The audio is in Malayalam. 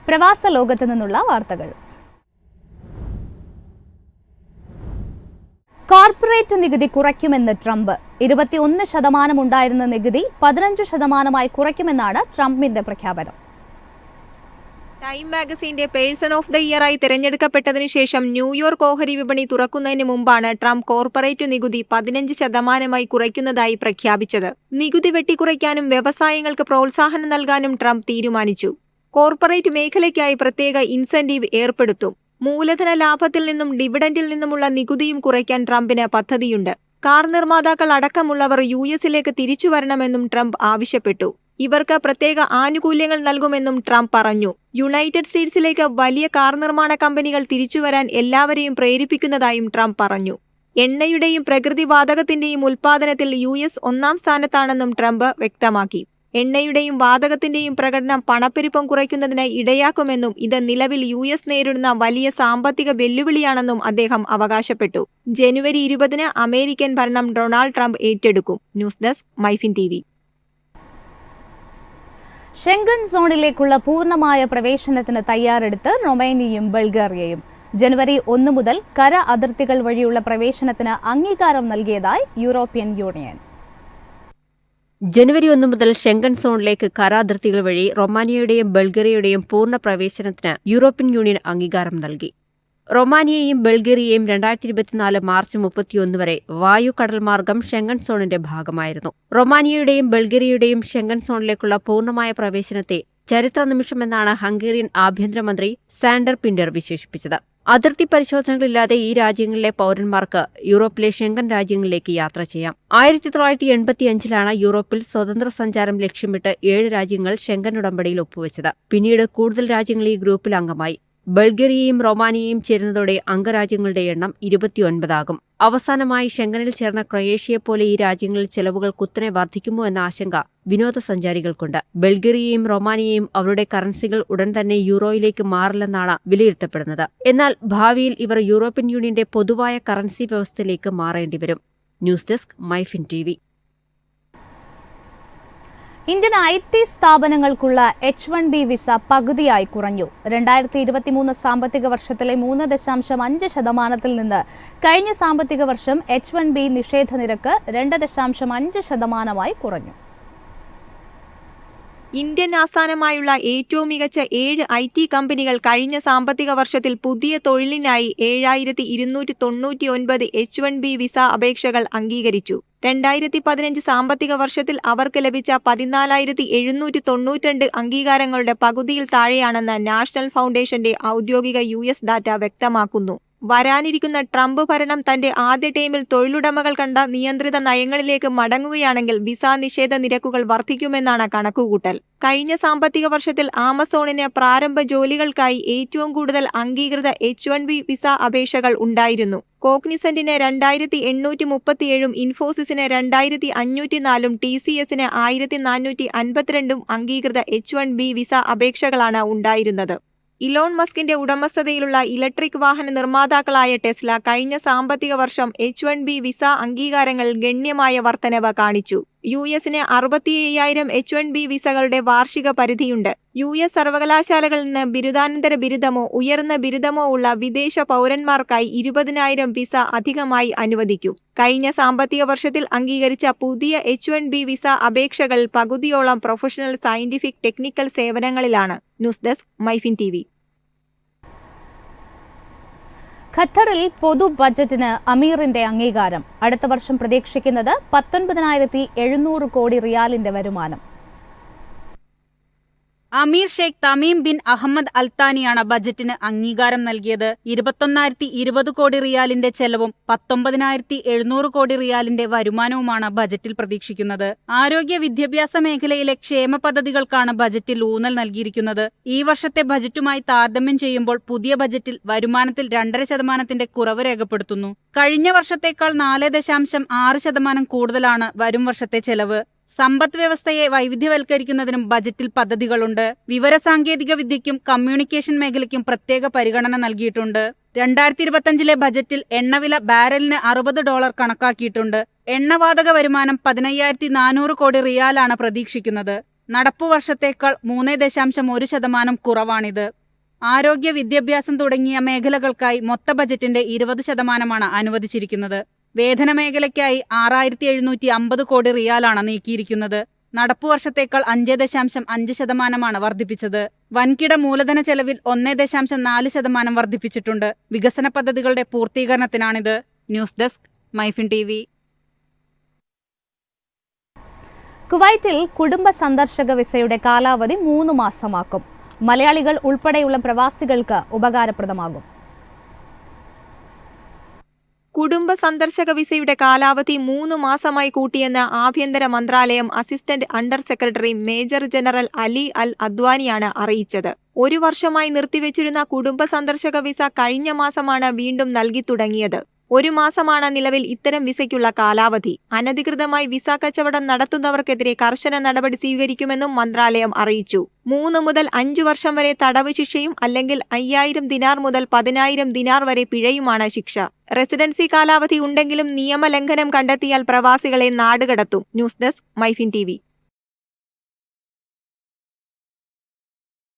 പ്രവാസ ലോകത്തു നിന്നുള്ള വാർത്തകൾ. കോർപ്പറേറ്റ് നികുതി കുറയ്ക്കുമെന്ന് ട്രംപ്. 21% ഉണ്ടായിരുന്ന നികുതി 15% കുറയ്ക്കുമെന്നാണ് ട്രംപിന്റെ പ്രഖ്യാപനം. ടൈം മാഗസിന്റെ പേഴ്സൺ ഓഫ് ദ ഇയറായി തിരഞ്ഞെടുക്കപ്പെട്ടതിനു ശേഷം ന്യൂയോർക്ക് ഓഹരി വിപണി തുറക്കുന്നതിന് മുമ്പാണ് ട്രംപ് കോർപ്പറേറ്റ് നികുതി 15% കുറയ്ക്കുന്നതായി പ്രഖ്യാപിച്ചത്. നികുതി വെട്ടിക്കുറയ്ക്കാനും വ്യവസായങ്ങൾക്ക് പ്രോത്സാഹനം നൽകാനും ട്രംപ് തീരുമാനിച്ചു. കോർപ്പറേറ്റ് മേഖലയ്ക്കായി പ്രത്യേക ഇൻസെന്റീവ് ഏർപ്പെടുത്തും. മൂലധന ലാഭത്തിൽ നിന്നും ഡിവിഡന്റിൽ നിന്നുമുള്ള നികുതിയും കുറയ്ക്കാൻ ട്രംപിന് പദ്ധതിയുണ്ട്. കാർ നിർമ്മാതാക്കൾ അടക്കമുള്ളവർ യുഎസിലേക്ക് തിരിച്ചുവരണമെന്നും ട്രംപ് ആവശ്യപ്പെട്ടു. ഇവർക്ക് പ്രത്യേക ആനുകൂല്യങ്ങൾ നൽകുമെന്നും ട്രംപ് പറഞ്ഞു. യുണൈറ്റഡ് സ്റ്റേറ്റ്സിലേക്ക് വലിയ കാർ നിർമ്മാണ കമ്പനികൾ തിരിച്ചുവരാൻ എല്ലാവരെയും പ്രേരിപ്പിക്കുന്നതായും ട്രംപ് പറഞ്ഞു. എണ്ണയുടെയും പ്രകൃതിവാതകത്തിന്റെയും ഉൽപ്പാദനത്തിൽ യുഎസ് 1-ാം സ്ഥാനത്താണെന്നും ട്രംപ് വ്യക്തമാക്കി. എണ്ണയുടെയും വാതകത്തിന്റെയും പ്രകടനം പണപ്പെരുപ്പം കുറയ്ക്കുന്നതിന് ഇടയാക്കുമെന്നും ഇത് നിലവിൽ യുഎസ് നേരിടുന്ന വലിയ സാമ്പത്തിക വെല്ലുവിളിയാണെന്നും അദ്ദേഹം അവകാശപ്പെട്ടു. ജനുവരി 20-ന് അമേരിക്കൻ ഭരണം ഡൊണാൾഡ് ട്രംപ് ഏറ്റെടുക്കും. News desk MyFin TV. Schengen സോണിലേക്കുള്ള പൂർണ്ണമായ പ്രവേശനത്തിന് തയ്യാറെടുത്ത് റൊമാനിയയും ബൾഗേറിയയും. ജനുവരി 1 മുതൽ കര അതിർത്തികൾ വഴിയുള്ള പ്രവേശനത്തിന് അംഗീകാരം നൽകിയതായി യൂറോപ്യൻ യൂണിയൻ. ജനുവരി 1 മുതൽ ഷെങ്കൻ സോണിലേക്ക് കര അതിർത്തികൾ വഴി റൊമാനിയയുടെയും ബൾഗേറിയയുടെയും പൂർണ്ണ പ്രവേശനത്തിന് യൂറോപ്യൻ യൂണിയൻ അംഗീകാരം നൽകി. റൊമാനിയയും ബൾഗേറിയയും 2024 മാർച്ച് 31 വരെ വായു കടൽ മാർഗം ഷെങ്കൻ സോണിന്റെ ഭാഗമായിരുന്നു. റൊമാനിയയുടെയും ബൾഗേറിയയുടെയും ഷെങ്കൻ സോണിലേക്കുള്ള പൂർണ്ണമായ പ്രവേശനത്തെ ചരിത്ര നിമിഷമെന്നാണ് ഹംഗേറിയൻ ആഭ്യന്തരമന്ത്രി സാൻഡർ പിൻഡർ വിശേഷിപ്പിച്ചത്. അതിർത്തി പരിശോധനകളില്ലാതെ ഈ രാജ്യങ്ങളിലെ പൗരന്മാർക്ക് യൂറോപ്പിലെ ഷെങ്കൻ രാജ്യങ്ങളിലേക്ക് യാത്ര ചെയ്യാം. 1985-ലാണ് യൂറോപ്പിൽ സ്വതന്ത്ര സഞ്ചാരം ലക്ഷ്യമിട്ട് 7 രാജ്യങ്ങൾ ഷെങ്കൻ ഉടമ്പടിയിൽ ഒപ്പുവെച്ചത്. പിന്നീട് കൂടുതൽ രാജ്യങ്ങൾ ഈ ഗ്രൂപ്പിൽ അംഗമായി. ബൾഗേറിയയും റൊമാനിയയും ചേരുന്നതോടെ അംഗരാജ്യങ്ങളുടെ എണ്ണം 29 ആകും. അവസാനമായി ഷെങ്കനിൽ ചേർന്ന ക്രൊയേഷ്യയെപ്പോലെ ഈ രാജ്യങ്ങളിൽ ചെലവുകൾ കുത്തനെ വർദ്ധിക്കുമോ എന്ന ആശങ്ക വിനോദസഞ്ചാരികൾക്കുണ്ട്. ബൾഗേറിയയും റൊമാനിയയും അവരുടെ കറൻസികൾ ഉടൻ തന്നെ യൂറോയിലേക്ക് മാറില്ലെന്നാണ് വിലയിരുത്തപ്പെടുന്നത്. എന്നാൽ ഭാവിയിൽ ഇവർ യൂറോപ്യൻ യൂണിയന്റെ പൊതുവായ കറൻസി വ്യവസ്ഥയിലേക്ക് മാറേണ്ടിവരും. News desk MyFin TV. Indian IT സ്ഥാപനങ്ങൾക്കുള്ള H1B വിസ പകുതിയായി കുറഞ്ഞു. 2023 സാമ്പത്തിക വർഷത്തിലെ 3.5% നിന്ന് കഴിഞ്ഞ സാമ്പത്തിക വർഷം H1B നിഷേധ നിരക്ക് 2.5% കുറഞ്ഞു. ഇന്ത്യൻ ആസ്ഥാനമായുള്ള ഏറ്റവും മികച്ച 7 IT കമ്പനികൾ കഴിഞ്ഞ സാമ്പത്തിക വർഷത്തിൽ പുതിയ തൊഴിലിനായി 7299 H1B വിസ അപേക്ഷകൾ അംഗീകരിച്ചു. 2015 സാമ്പത്തിക വർഷത്തിൽ അവർക്ക് ലഭിച്ച 14,792 അംഗീകാരങ്ങളുടെ പകുതിയിൽ താഴെയാണെന്ന് നാഷണൽ ഫൗണ്ടേഷന്റെ ഔദ്യോഗിക US ഡാറ്റ വ്യക്തമാക്കുന്നു. വരാനിരിക്കുന്ന ട്രംപ് ഭരണം തന്റെ ആദ്യ ടേമിൽ തൊഴിലുടമകൾ കണ്ട നിയന്ത്രിത നയങ്ങളിലേക്ക് മടങ്ങുകയാണെങ്കിൽ വിസ നിഷേധ നിരക്കുകൾ വർദ്ധിക്കുമെന്നാണ് കണക്കുകൂട്ടൽ. കഴിഞ്ഞ സാമ്പത്തിക വർഷത്തിൽ ആമസോണിന് പ്രാരംഭ ജോലികൾക്കായി ഏറ്റവും കൂടുതൽ അംഗീകൃത H1B വിസ അപേക്ഷകൾ ഉണ്ടായിരുന്നു. കോഗ്നിസന്റിന് 2837, ഇൻഫോസിസിന് 2504, TCSന് 1452 അംഗീകൃത H1B വിസ അപേക്ഷകളാണ് ഉണ്ടായിരുന്നത്. ഇലോൺ മസ്കിന്റെ ഉടമസ്ഥതയിലുള്ള ഇലക്ട്രിക് വാഹന നിർമ്മാതാക്കളായ ടെസ്ല കഴിഞ്ഞ സാമ്പത്തിക വർഷം H1B വിസ അംഗീകാരങ്ങളിൽ ഗണ്യമായ വർധനവ് കാണിച്ചു. യുഎസിന് 65,000 H1B വിസകളുടെ വാർഷിക പരിധിയുണ്ട്. US സർവകലാശാലകളിൽ നിന്ന് ബിരുദാനന്തര ബിരുദമോ ഉയർന്ന ബിരുദമോ ഉള്ള വിദേശ പൗരന്മാർക്കായി 20,000 വിസ അധികമായി അനുവദിക്കും. കഴിഞ്ഞ സാമ്പത്തിക വർഷത്തിൽ അംഗീകരിച്ച പുതിയ H1B വിസ അപേക്ഷകൾ പകുതിയോളം പ്രൊഫഷണൽ, സയന്റിഫിക്, ടെക്നിക്കൽ സേവനങ്ങളിലാണ്. News desk MyFin TV. ഖത്തറിൽ പൊതു ബജറ്റിന് അമീറിന്റെ അംഗീകാരം. അടുത്ത വർഷം പ്രതീക്ഷിക്കുന്നത് 19,700 കോടി റിയാലിന്റെ വരുമാനം. അമീർ ഷെയ്ഖ് തമീം ബിൻ അഹമ്മദ് അൽത്താനിയാണ് ബജറ്റിന് അംഗീകാരം നൽകിയത്. 21,020 കോടി റിയാലിന്റെ ചെലവും 19,700 കോടി റിയാലിന്റെ വരുമാനവുമാണ് ബജറ്റിൽ പ്രതീക്ഷിക്കുന്നത്. ആരോഗ്യ വിദ്യാഭ്യാസ മേഖലയിലെ ക്ഷേമ പദ്ധതികൾക്കാണ് ബജറ്റിൽ ഊന്നൽ നൽകിയിരിക്കുന്നത്. ഈ വർഷത്തെ ബജറ്റുമായി താരതമ്യം ചെയ്യുമ്പോൾ പുതിയ ബജറ്റിൽ വരുമാനത്തിൽ 2.5% കുറവ് രേഖപ്പെടുത്തുന്നു. കഴിഞ്ഞ വർഷത്തേക്കാൾ 4.6% കൂടുതലാണ് വരും വർഷത്തെ ചെലവ്. സമ്പദ് വ്യവസ്ഥയെ വൈവിധ്യവൽക്കരിക്കുന്നതിനും ബജറ്റിൽ പദ്ധതികളുണ്ട്. വിവരസാങ്കേതിക വിദ്യയ്ക്കും കമ്മ്യൂണിക്കേഷൻ മേഖലയ്ക്കും പ്രത്യേക പരിഗണന നൽകിയിട്ടുണ്ട്. 2025 ബജറ്റിൽ എണ്ണവില ബാരലിന് $60 കണക്കാക്കിയിട്ടുണ്ട്. എണ്ണവാതക വരുമാനം 15,400 കോടി റിയാലാണ് പ്രതീക്ഷിക്കുന്നത്. നടപ്പുവർഷത്തേക്കാൾ 3.1% കുറവാണിത്. ആരോഗ്യ, വിദ്യാഭ്യാസം തുടങ്ങിയ മേഖലകൾക്കായി മൊത്ത ബജറ്റിന്റെ 20% അനുവദിച്ചിരിക്കുന്നത്. വേതന മേഖലയ്ക്കായി 6,750 കോടി റിയാലാണ് നീക്കിയിരിക്കുന്നത്. നടപ്പുവർഷത്തേക്കാൾ 5.5% വർദ്ധിപ്പിച്ചത്. വൻകിട മൂലധന ചെലവിൽ 1.4% വർദ്ധിപ്പിച്ചിട്ടുണ്ട്. വികസന പദ്ധതികളുടെ പൂർത്തീകരണത്തിനാണിത്. News desk MyFin TV. കുവൈറ്റിൽ കുടുംബ സന്ദർശക വിസയുടെ കാലാവധി 3 മാസമാക്കും. മലയാളികൾ ഉൾപ്പെടെയുള്ള പ്രവാസികൾക്ക് ഉപകാരപ്രദമാകും. കുടുംബ സന്ദർശക വിസയുടെ കാലാവധി 3 മാസമായി കൂട്ടിയെന്ന് ആഭ്യന്തര മന്ത്രാലയം assistant under secretary major general Ali Al അദ്വാനിയാണ് അറിയിച്ചത്. 1 വർഷമായി നിർത്തിവെച്ചിരുന്ന കുടുംബ സന്ദർശക വിസ കഴിഞ്ഞ മാസമാണ് വീണ്ടും നൽകി തുടങ്ങിയത്. 1 മാസമാണ് നിലവിൽ ഇത്തരം വിസയ്ക്കുള്ള കാലാവധി. അനധികൃതമായി വിസ കച്ചവടം നടത്തുന്നവർക്കെതിരെ കർശന നടപടി സ്വീകരിക്കുമെന്നും മന്ത്രാലയം അറിയിച്ചു. 3 മുതൽ 5 വർഷം വരെ തടവ് ശിക്ഷയും അല്ലെങ്കിൽ 5,000 ദിനാർ മുതൽ 10,000 ദിനാർ വരെ പിഴയുമാണ് ശിക്ഷ. റെസിഡൻസി കാലാവധി ഉണ്ടെങ്കിലും നിയമലംഘനം കണ്ടെത്തിയാൽ പ്രവാസികളെ നാടുകടത്തും. News desk MyFin TV.